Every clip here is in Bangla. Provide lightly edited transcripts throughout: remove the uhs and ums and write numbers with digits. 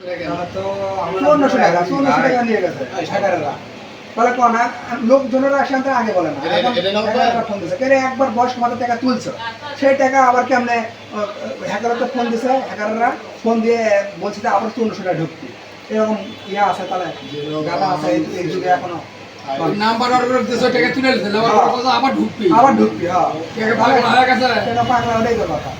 তো 5400 টাকা 5400 টাকা নিয়ে গেছে হ্যাকাররা। তাহলে কোন লোকজনেরা আসে আনতে আগে বলে না, এখন ফোন দিছে কেন একবার বয়স্ক ভাতার টাকা তুলছো, সেই টাকা আবার কেমনে হ্যাকাররা তো ফোন দিছে, হ্যাকাররা ফোন দিয়ে বলছে যে আবার 5400 টাকা ঢুকতি, এরকম ইয়া আছে। তাহলে গাদা আছে এই যুগে এখনো নাম্বার অর্ডার 200 টাকা তুলে নিছে, আবার ঢুকবি হ্যাঁ টাকা পাগল হয়ে গেছে। কেন পাগলা ওটাই তো কথা।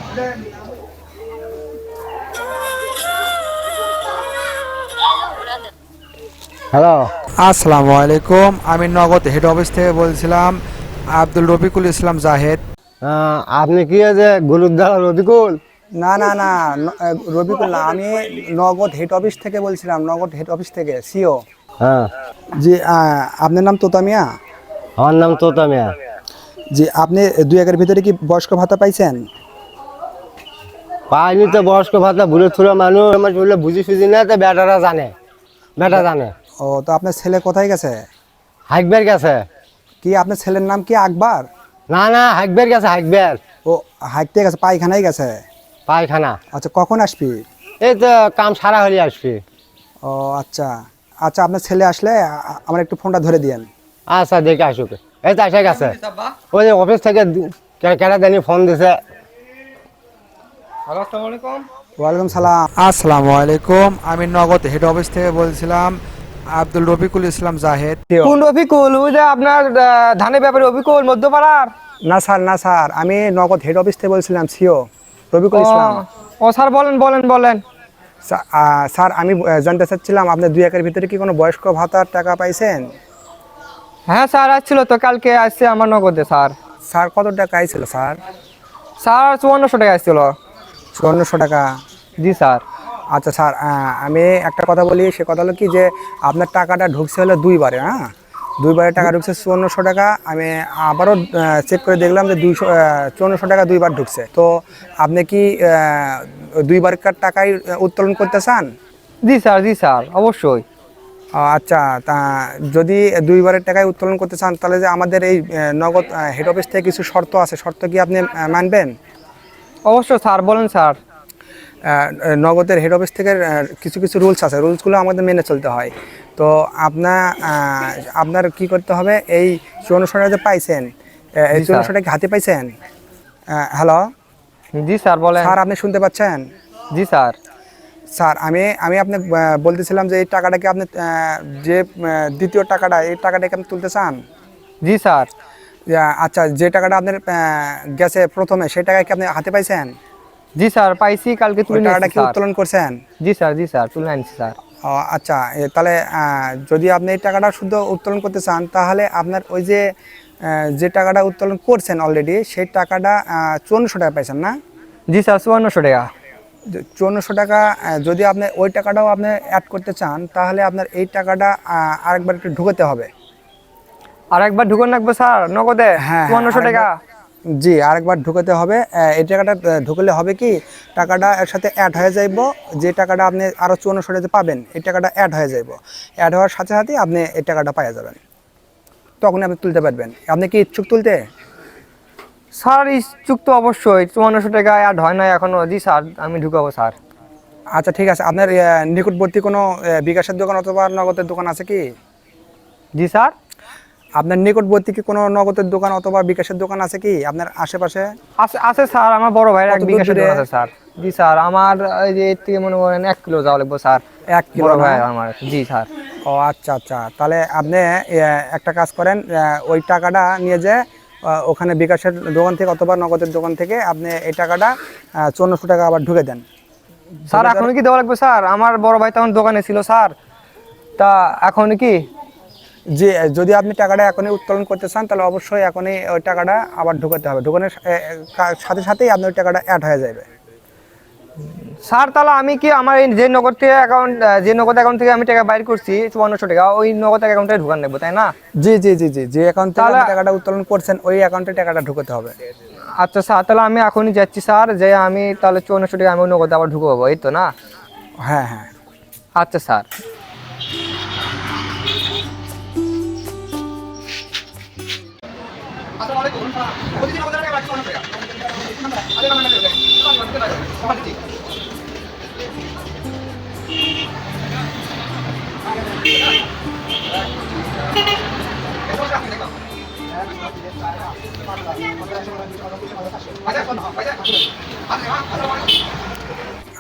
হ্যালো, আসসালামু আলাইকুম, আমি নগদ হেড অফিস থেকে বলছিলাম আব্দুল রফিকুল ইসলাম জাহেদ। আপনি কি যে গুরুদ্দার রবিকুল? না না না, রফিকুল না, আমি নগদ হেড অফিস থেকে বলছিলাম, নগদ হেড অফিস থেকে সিও। হ্যাঁ, জি, আপনার নাম তোতা মিয়া? আমার নাম তোতা মিয়া। জি, আপনি 2-1-এর ভিতরে কি বয়স্ক ভাতা পাইছেন? পাইনি তো বয়স্ক ভাতা, বুড়ো থুড়ো মানুষ আমার বলে বুঝি সুঝি না, তো বেটারা জানে, বেটা জানে। ও, তো আপনার ছেলে কোথায় গেছে? হাইকবের গেছে। কি আপনার ছেলের নাম কি আকবর? না না, হাইকবের গেছে, হাইকবের। ও, হাঁটতে গেছে, পায়খানায় গেছে। পায়খানা? আচ্ছা, কখন আসবি? এই তো কাম সারা হলে আসবি। ও আচ্ছা আচ্ছা, আপনার ছেলে আসলে আমার একটু ফোনটা ধরে দিয়েন। আচ্ছা, দেখে আসুক। এই তো এসে গেছে, ওই যে অফিস থেকে কেনা জানি ফোন দিছে। ওয়ালাইকুম সালাম। আসসালামু আলাইকুম, আমি নগদ হেড অফিস থেকে বলছিলাম আব্দুল রফিকুল ইসলাম জাহেদ। কোন রফিকুল? ওই যে আপনার ধানের ব্যাপারে রফিকুল মধ্যপাড়ার? না স্যার, না স্যার, আমি নগদ হেড অফিস থেকে বলছিলাম সিও রফিকুল ইসলাম। ও স্যার, বলেন বলেন বলেন। স্যার, আমি জানতে চাচ্ছিলাম আপনি 2-1-এর ভিতরে কি কোনো বয়স্ক ভাতার টাকা পাইছেন? হ্যাঁ স্যার, আসছিল তো, কালকে আসছে আমার নগদে স্যার। স্যার, কত টাকা আইছিল স্যার? স্যার 5400 টাকা আসছিল। 5400 টাকা? জি স্যার। আচ্ছা স্যার, আমি একটা কথা বলি, সে কথা হলো কি যে আপনার টাকাটা ঢুকছে হলো 2বারে। হ্যাঁ, 2বারে টাকা ঢুকছে 5400 টাকা। আমি আবারও চেক করে দেখলাম যে 5400 টাকা 2বার ঢুকছে। তো আপনি কি 2বারকার টাকাই উত্তোলন করতে চান? জি স্যার, জি স্যার, অবশ্যই। আচ্ছা, তা যদি 2বারের টাকায় উত্তোলন করতে চান, তাহলে যে আমাদের এই নগদ হেড অফিস থেকে কিছু শর্ত আছে, শর্ত কি আপনি মানবেন? অবশ্যই স্যার, বলেন স্যার। নগদের হেড অফিস থেকে কিছু কিছু রুলস আছে, রুলসগুলো আমাদের মেনে চলতে হয়। তো আপনার কি করতে হবে, এই 5400 টাকা যে পাইছেন, এই 5400 টাকা হাতে পাইছেন? হ্যালো জি স্যার, বলেন। স্যার, আপনি শুনতে পাচ্ছেন? জি স্যার। স্যার, আমি আপনি বলতেছিলাম যে এই টাকাটা কি আপনি যে দ্বিতীয় টাকাটা, এই টাকাটা কি আপনি তুলতে চান? জি স্যার। আচ্ছা, যে টাকাটা আপনার গেছে প্রথমে, সেই টাকা কি আপনি হাতে পাইছেন? জি স্যার, পাইছি, কালকে তুলে টাকাটা নিয়েছি কি স্যার। উত্তোলন করছেন? জি স্যার, জি স্যার, তুলে আনছি স্যার। ও আচ্ছা, তাহলে যদি আপনি এই টাকাটা শুদ্ধ উত্তোলন করতে চান, তাহলে আপনার ওই যে টাকাটা উত্তোলন করছেন অলরেডি, সেই টাকাটা 5400 টাকা পাইছেন না? জি স্যার, 5400 টাকা। 5400 টাকা যদি আপনি ওই টাকাটাও আপনি অ্যাড করতে চান, তাহলে আপনার এই টাকাটা আরেকবার একটু ঢুকাতে হবে। আর একবার ঢুকন রাখবো স্যার নগদে? হ্যাঁ, 5400 টাকা? জি, আরেকবার ঢুকাতে হবে। এই টাকাটা ঢুকলে হবে কি, টাকাটা একসাথে অ্যাড হয়ে যাইব। যে টাকাটা আপনি আরও 5400 টাকা পাবেন, এই টাকাটা অ্যাড হয়ে যাইব। অ্যাড হওয়ার সাথে সাথে আপনি এই টাকাটা পাওয়া যাবেন, তখন আপনি তুলতে পারবেন। আপনি কি ইচ্ছুক তুলতে? স্যার, ইচ্ছুক তো অবশ্যই। 5400 টাকা অ্যাড হয় না এখনো। জি স্যার, আমি ঢুকাবো স্যার। আচ্ছা, ঠিক আছে। আপনার নিকটবর্তী কোনো বিকাশের দোকান অথবা নগদের দোকান আছে কি? জি স্যার। আপনার নিকটবর্তী কি কোনো নগদের দোকান অথবা বিকাশের দোকান আছে কি আপনার আশেপাশে? আছে আছে স্যার, আমার বড় ভাইয়ের এক কত দূর বিকাশের দূরে? দোকান আছে স্যার। জি স্যার, আমার এই যে এর থেকে মনে করেন 1 কিলো যাওয়া লাগবে স্যার। 1 কিলো বড় না? ভাই আমার। জি স্যার। ও আচ্ছা আচ্ছা, তাহলে আপনি একটা কাজ করেন, ওই টাকাটা নিয়ে যে ওখানে বিকাশের দোকান থেকে অথবা নগদের দোকান থেকে আপনি এই টাকাটা 5400 টাকা আবার ঢুকে দেন। স্যার, এখন কি দেওয়া লাগবে স্যার? আমার বড় ভাই তখন দোকানে ছিল স্যার, তা এখন কি? যে যদি আপনি টাকাটা এখনই উত্তোলন করতে চান, তাহলে অবশ্যই এখনই ওই টাকাটা আবার ঢুকাতে হবে। ঢুকানোর সাথে সাথেই আপনার ওই টাকাটা অ্যাড হয়ে যাবে। স্যার, তাহলে আমি কি আমার এই যে নগদ থেকে অ্যাকাউন্ট, যে নগদ অ্যাকাউন্ট থেকে আমি টাকা বাইর করছি 5400 টাকা, ওই নগদ অ্যাকাউন্টে ঢুকান নেবো, তাই না? জি জি জি জি, যে অ্যাকাউন্ট থেকে তাহলে আপনি টাকাটা উত্তোলন করছেন, ওই অ্যাকাউন্টে টাকাটা ঢুকাতে হবে। আচ্ছা স্যার, তাহলে আমি এখনই যাচ্ছি স্যার, যে আমি তাহলে 5400 টাকা আমি নগদ আবার ঢুকাবো, এই তো না? হ্যাঁ হ্যাঁ। আচ্ছা স্যার।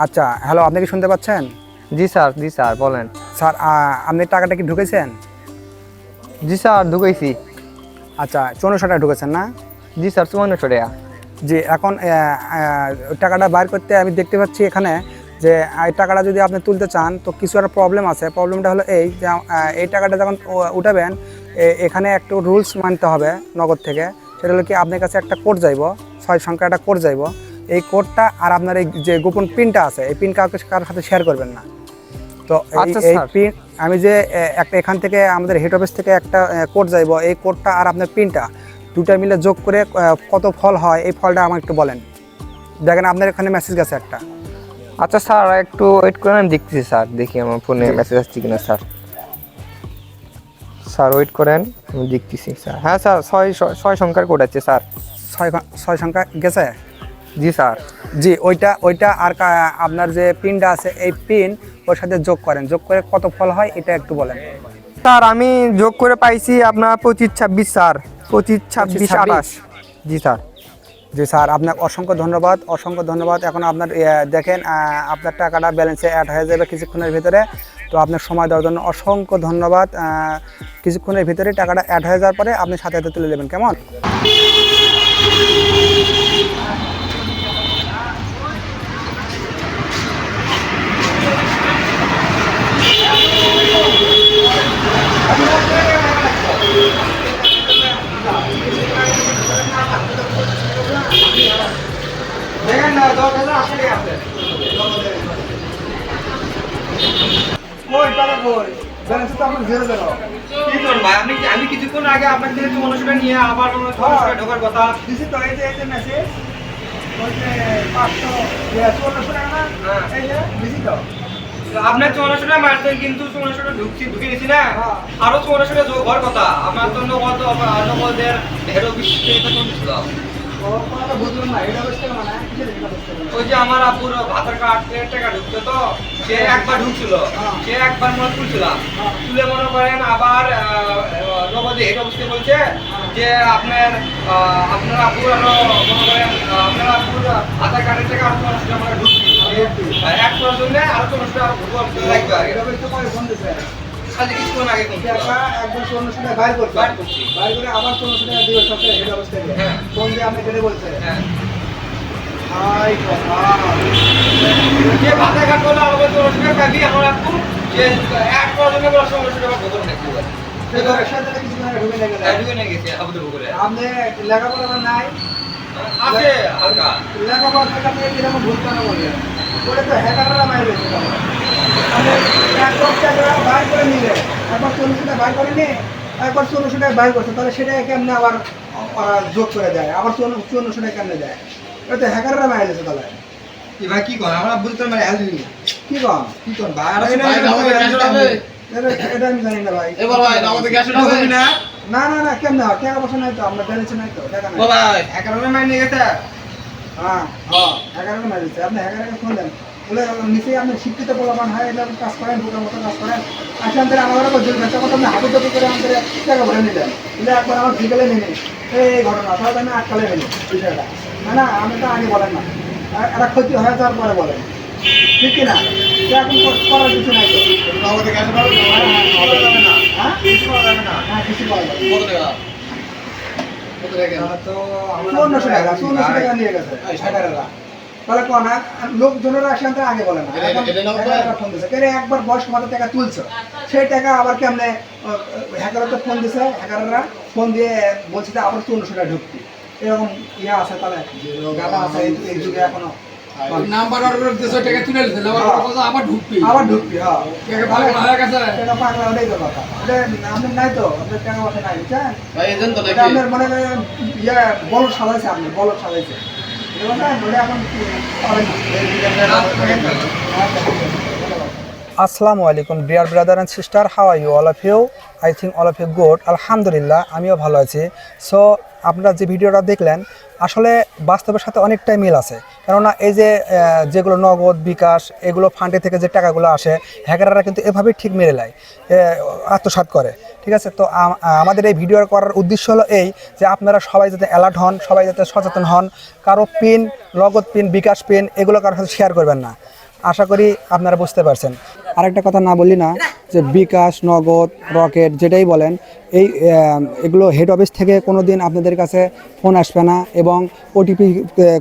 আচ্ছা, হ্যালো, আপনি কি শুনতে পাচ্ছেন? জি স্যার বলেন। স্যার, আপনি টাকাটা কি ঢুকেছেন? জি স্যার ঢুকাইছি। আচ্ছা, 5400 টাকা ঢুকেছেন না? জি স্যার 5400 টাকা। জি, এখন টাকাটা বাইর করতে আমি দেখতে পাচ্ছি এখানে যে এই টাকাটা যদি আপনি তুলতে চান তো কিছু একটা প্রবলেম আছে। প্রবলেমটা হলো এই যে এই টাকাটা যখন উঠাবেন এখানে একটু রুলস মানতে হবে নগদ থেকে। সেটা হলো কি, আপনার কাছে একটা কোড যাইব, 6 সংখ্যা একটা কোড যাইব। এই কোডটা আর আপনার এই যে গোপন পিনটা আছে, এই পিন কারোর সাথে শেয়ার করবেন না। তো আচ্ছা এই স্যার। পিন আমি যে একটা এখান থেকে আমাদের হেড অফিস থেকে একটা কোড যাইব, এই কোডটা আর আপনার পিনটা দুটা মিলে যোগ করে কত ফল হয় এই ফলটা আমাকে একটু বলেন। দেখেন আপনার এখানে মেসেজ গেছে একটা। আচ্ছা স্যার একটু ওয়েট করেন, আমি দেখতেছি স্যার, দেখি আমার ফোনে মেসেজ আসছে কিনা স্যার। স্যার ওয়েট করেন, আমি দেখতেছি স্যার। হ্যাঁ স্যার, 6 সংখ্যার কোড আছে স্যার। 6 সংখ্যা গেছে? জি স্যার। জি, ওইটা আর আপনার যে পিনটা আছে এই পিন ওর সাথে যোগ করেন, যোগ করে কত ফল হয় এটা একটু বলেন। স্যার আমি যোগ করে পাইছি আপনার 25-26 স্যার, 25-26-28। জি স্যার। জি স্যার, আপনার অসংখ্য ধন্যবাদ, অসংখ্য ধন্যবাদ। এখন আপনার দেখেন আপনার টাকাটা ব্যালেন্সে অ্যাড হয়ে যাবে কিছুক্ষণের ভিতরে। তো আপনার সময় দেওয়ার জন্য অসংখ্য ধন্যবাদ। কিছুক্ষণের ভিতরে টাকাটা অ্যাড হয়ে যাওয়ার পরে আপনি সাথে সাথে তুলে নেবেন, কেমন? দেখেন না 10,080 টাকা আছে। কই টাকা কই? ব্যালেন্স তো আপনার 0 কি করুন ভাই, আমি কিছুক্ষণ আগে আপনার থেকে 5400 টাকা নিয়ে আবার 5400 টাকা ঢোকার কথা। দিছি তো এই যে মেসেজ ওই যে 500 1400 টাকা না? এই যে দিছি তো। আপনার 5400 টাকা মারছেন, কিন্তু 5400 টাকা ঢুকে গেছি না, হ্যাঁ। আরো 5400 টাকা যোগ হওয়ার কথা। আমার জন্য কত নগদের হেড অফিস থেকে ফোন দিছিল। ও কথা বুঝলাম না, এটা বসতে মানে কিসের এটা বসতে মানে? ওই যে আমার আব্বুর ভাতার কার্ড টাকা ঢুকতো, তো সে একবার ঢুকছিল, সে একবার মনে তুলছিলাম, তুলে মনে করেন আবার নগদে হেড অফিস থেকে বলছে যে আপনার আব্বুর আরো মনে করেন আপনার আব্বুর আধার কার্ডের টাকা আরো 400 টাকা করে ঢুকছে, এক করার জন্য আরো 400 টাকা লাগবে আর এটা বসতে পরে ফোন দিছে। খালি কিছুক্ষণ আগে ফোন টাকা একবার 1400 টাকা বাইর করছে। বাইর করছি। বাইর করে আবার 1400 টাকা দিও সবটা হেড অফিস থেকে। হ্যাঁ। ফোন দিয়ে আপনি কেটে বলছে। হ্যাঁ, হাই কথা। যে ভাতার কার্ড করলে আমাকে 400 টাকা পাবি, আমার আব্বু যে এক করার জন্য 400 টাকা ভোগ করে নাকি এর সাথে কিছু না ঢুকে লেগে যায়। ঢুকে নিয়ে গেছে আব্বু করে। আপনি লেখাপড়া নাই, আছে হালকা। লেখাপড়া থেকে আপনি কিরকম ভুল কেন বললেন? ওটা তো হ্যাকাররা মাইর রয়েছে তখন। আপনি একবার টাকা বাইর করে নিলে, একবার 1400 টাকা বাইর করে নিয়ে একবার 1400 টাকা বাইর করছে, তাহলে সেটাকে কেমনে আবার যোগ করে দেয়, আবার 1400 টাকা কেমনে দেয়? এটা তো হ্যাকাররা মাইর রয়েছে তাহলে। ভাই কি করেন, আমরা বুঝতে মানে হেল্প দিই কি কম? কি করেন ভাই? আর এটা আমি জানি না ভাই। এবার ভাই আমাদের গ্যাস হবে না। না না না, কেমনে হয়? টাকা পয়সা নাই তো, আমরা ব্যালেন্সে নাই তো, টাকা নাই। ও ভাই একারণে মাইনে নিয়ে গেছে। হ্যাঁ হ্যাঁ, হ্যাকাররা মাইর রয়েছে। আপনি হ্যাকারকে ফোন দেন, বলে নিচে আপনি শিক্ষিত প্রমাণ হয়, এটা কাজ করেন, বোকার মতো কাজ করেন। আসলে আমাদের আমার উপর জোর ব্যবসা করতে আপনি হাতে চোখে করে আমাদের টাকা ভরে নিলেন, বলে একবার আমার বিকেলে নিয়ে এই ঘটনা, তাহলে আমি আটকালে নিই বিষয়টা। না না, আমি তো আগে বলেন না, একটা ক্ষতি হয়ে যাওয়ার পরে বলেন, ঠিক কিনা? এখন করার কিছু নাই তো। আমাদের গ্যাস হবে না। হ্যাঁ কিছু পাওয়া যাবে না। হ্যাঁ, কিছু পাওয়া যাবে না। কত টাকা? কত টাকা? তো 1400 টাকা 1400 টাকা নিয়ে গেছে হ্যাকাররা। তাহলে কোন লোকজনেরা আসে আমাদের আগে বলে না, এখন হ্যাকাররা ফোন দিছে, কেন একবার বয়স্ক ভাতার টাকা তুলছো, সেই টাকা আবার কেমনে হ্যাকাররা ফোন দিছে, হ্যাকাররা ফোন দিয়ে বলছে যে আবার 1400 টাকা ঢুকতি, এরকম ইয়ে আছে, তাহলে গাদা আছে এই যুগে এখনো। নাম্বার অর্ডার 200 টাকা তুলে নিছিল, আবার ঢুকবি। আবার ঢুকতি, হ্যাঁ টাকা পাগল হয়ে গেছে। টাকা পাগলা, ওটাই তো কথা। এটা আপনার নাই তো, আপনার টাকা পয়সা নাই, বুঝছেন? ভাই এজেন্ট তো এটা আপনার মনে করেন ইয়ে বলদ সাজাইছে, আপনি বলদ সাজাইছে, এটা বলছেন, ওটা এখন আসসালামু আলাইকুম dear brother and sister, how are you all of you? I think all of you good, আলহামদুলিল্লাহ, আমিও ভালো আছি। সো আপনারা যে ভিডিওটা দেখলেন আসলে বাস্তবের সাথে অনেকটাই মিল আছে। কেননা এই যে যেগুলো নগদ বিকাশ এগুলো ফান্ডে থেকে যে টাকাগুলো আসে হ্যাকাররা কিন্তু এভাবেই ঠিক মেরে নেয়, আত্মসাৎ করে। ঠিক আছে, তো আমাদের এই ভিডিও করার উদ্দেশ্য হলো এই যে আপনারা সবাই যাতে অ্যালার্ট হন, সবাই যাতে সচেতন হন, কারো পিন, নগদ পিন, বিকাশ পিন এগুলো কারোর সাথে শেয়ার করবেন না। আশা করি আপনারা বুঝতে পারছেন। আরেকটা কথা না বললি না, যে বিকাশ, নগদ, রকেট যেটাই বলেন, এগুলো হেড অফিস থেকে কোনো দিন আপনাদের কাছে ফোন আসবে না এবং ওটিপি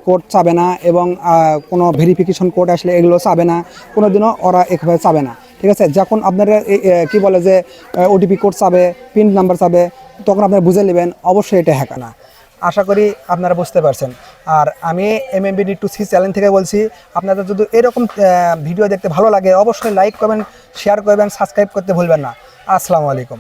কোড চাবে না এবং কোনো ভেরিফিকেশন কোড আসলে এগুলো চাবে না, কোনো দিনও ওরা এভাবে চাবে না। ঠিক আছে, যখন আপনারা কি বলে যে ওটিপি কোড চাবে, পিন নাম্বার চাবে, তখন আপনারা বুঝে নেবেন অবশ্যই এটা হ্যাক না। আশা করি আপনারা বুঝতে পারছেন। আর আমি MMB Need to See channel থেকে বলছি, আপনাদের যদি এরকম ভিডিও দেখতে ভালো লাগে অবশ্যই লাইক করবেন, শেয়ার করবেন, সাবস্ক্রাইব করতে ভুলবেন না। আসসালামু আলাইকুম।